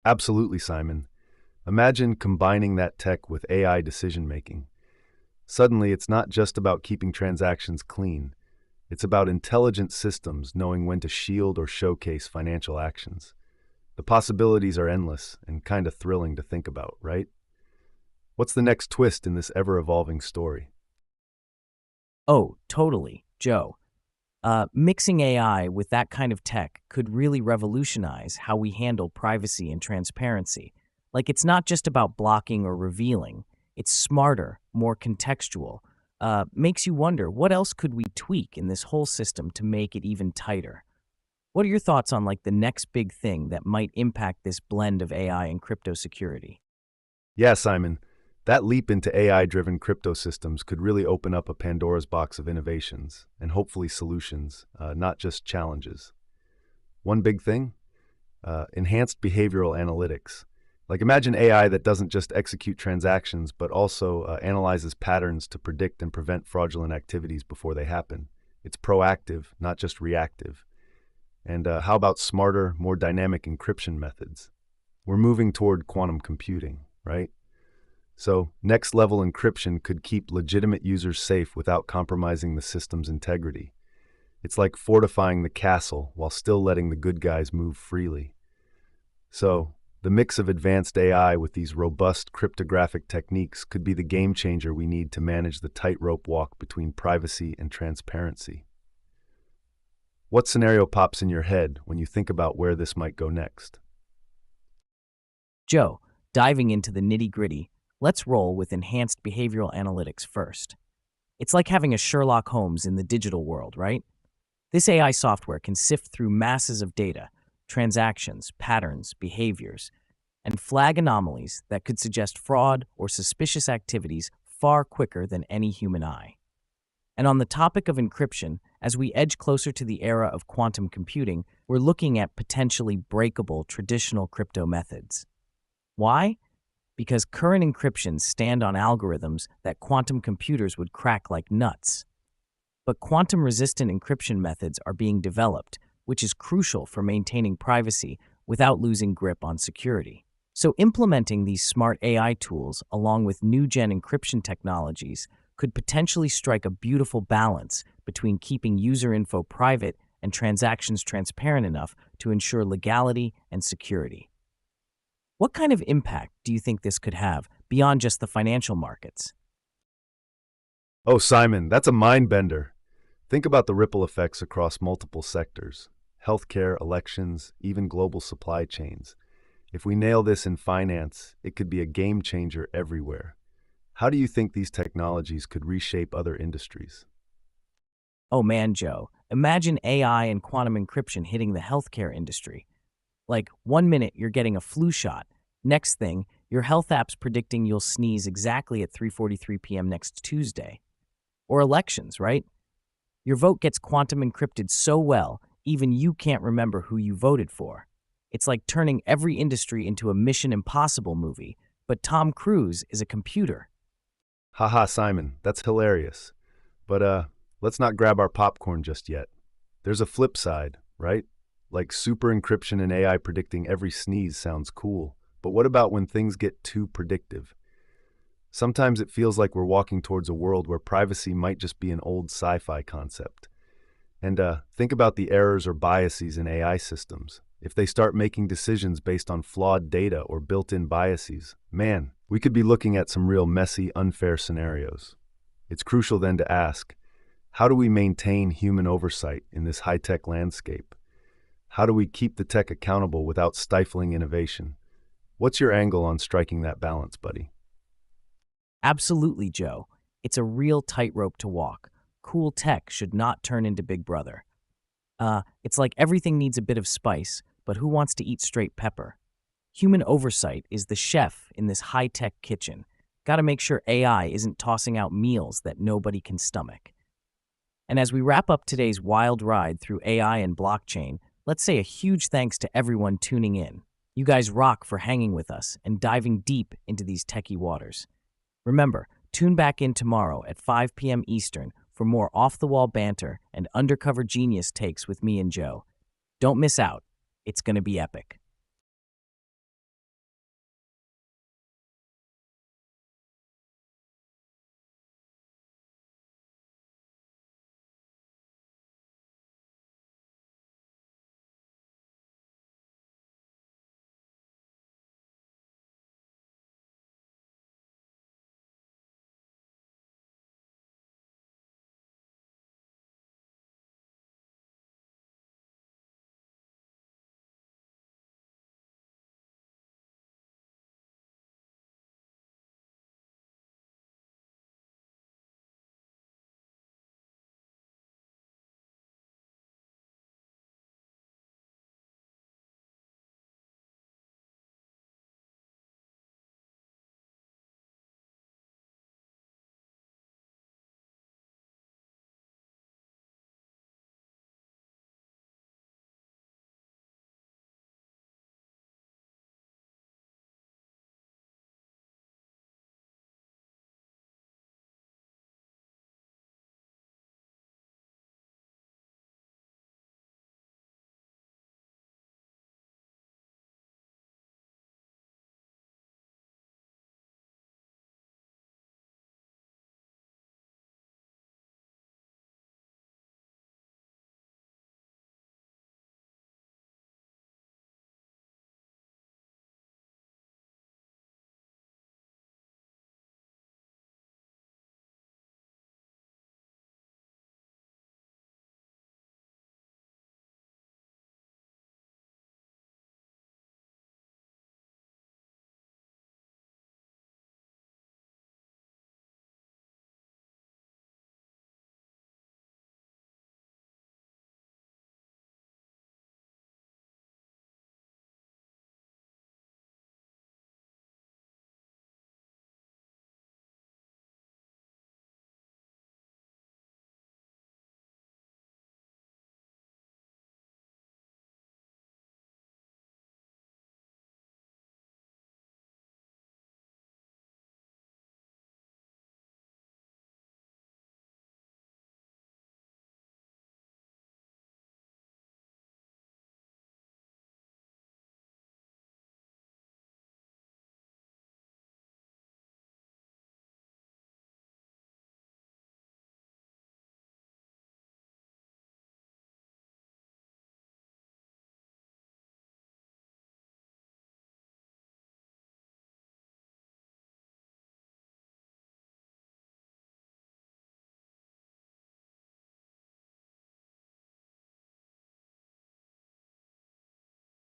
Absolutely, Simon. Imagine combining that tech with AI decision-making. Suddenly, it's not just about keeping transactions clean. It's about intelligent systems knowing when to shield or showcase financial actions. The possibilities are endless and kind of thrilling to think about, right? What's the next twist in this ever-evolving story? Oh, totally, Joe. Mixing AI with that kind of tech could really revolutionize how we handle privacy and transparency. Like, it's not just about blocking or revealing. It's smarter, more contextual. Makes you wonder, what else could we tweak in this whole system to make it even tighter? What are your thoughts on like the next big thing that might impact this blend of AI and crypto security? Yeah, Simon, that leap into AI-driven crypto systems could really open up a Pandora's box of innovations and hopefully solutions, not just challenges. One big thing? Enhanced behavioral analytics. Like imagine AI that doesn't just execute transactions, but also analyzes patterns to predict and prevent fraudulent activities before they happen. It's proactive, not just reactive. And how about smarter, more dynamic encryption methods? We're moving toward quantum computing, right? So next level encryption could keep legitimate users safe without compromising the system's integrity. It's like fortifying the castle while still letting the good guys move freely. So the mix of advanced AI with these robust cryptographic techniques could be the game changer we need to manage the tightrope walk between privacy and transparency. What scenario pops in your head when you think about where this might go next? Joe, diving into the nitty-gritty, let's roll with enhanced behavioral analytics first. It's like having a Sherlock Holmes in the digital world, right? This AI software can sift through masses of data, transactions, patterns, behaviors, and flag anomalies that could suggest fraud or suspicious activities far quicker than any human eye. And on the topic of encryption, as we edge closer to the era of quantum computing, we're looking at potentially breakable traditional crypto methods. Why? Because current encryptions stand on algorithms that quantum computers would crack like nuts. But quantum-resistant encryption methods are being developed, which is crucial for maintaining privacy without losing grip on security. So implementing these smart AI tools along with new-gen encryption technologies could potentially strike a beautiful balance between keeping user info private and transactions transparent enough to ensure legality and security. What kind of impact do you think this could have beyond just the financial markets? Oh, Simon, that's a mind bender. Think about the ripple effects across multiple sectors: healthcare, elections, even global supply chains. If we nail this in finance, it could be a game changer everywhere. How do you think these technologies could reshape other industries? Oh man, Joe, imagine AI and quantum encryption hitting the healthcare industry. Like, one minute you're getting a flu shot, next thing, your health app's predicting you'll sneeze exactly at 3:43 p.m. next Tuesday. Or elections, right? Your vote gets quantum encrypted so well, even you can't remember who you voted for. It's like turning every industry into a Mission Impossible movie, but Tom Cruise is a computer. Haha, Simon, that's hilarious. But let's not grab our popcorn just yet. There's a flip side, right? Like super encryption and AI predicting every sneeze sounds cool. But what about when things get too predictive? Sometimes it feels like we're walking towards a world where privacy might just be an old sci-fi concept. And think about the errors or biases in AI systems. If they start making decisions based on flawed data or built-in biases, man, we could be looking at some real messy, unfair scenarios. It's crucial then to ask, how do we maintain human oversight in this high-tech landscape? How do we keep the tech accountable without stifling innovation? What's your angle on striking that balance, buddy? Absolutely, Joe. It's a real tightrope to walk. Cool tech should not turn into Big Brother. It's like everything needs a bit of spice, but who wants to eat straight pepper? Human oversight is the chef in this high-tech kitchen. Gotta make sure AI isn't tossing out meals that nobody can stomach. And as we wrap up today's wild ride through AI and blockchain, let's say a huge thanks to everyone tuning in. You guys rock for hanging with us and diving deep into these techie waters. Remember, tune back in tomorrow at 5 p.m. Eastern for more off-the-wall banter and undercover genius takes with me and Joe. Don't miss out. It's going to be epic.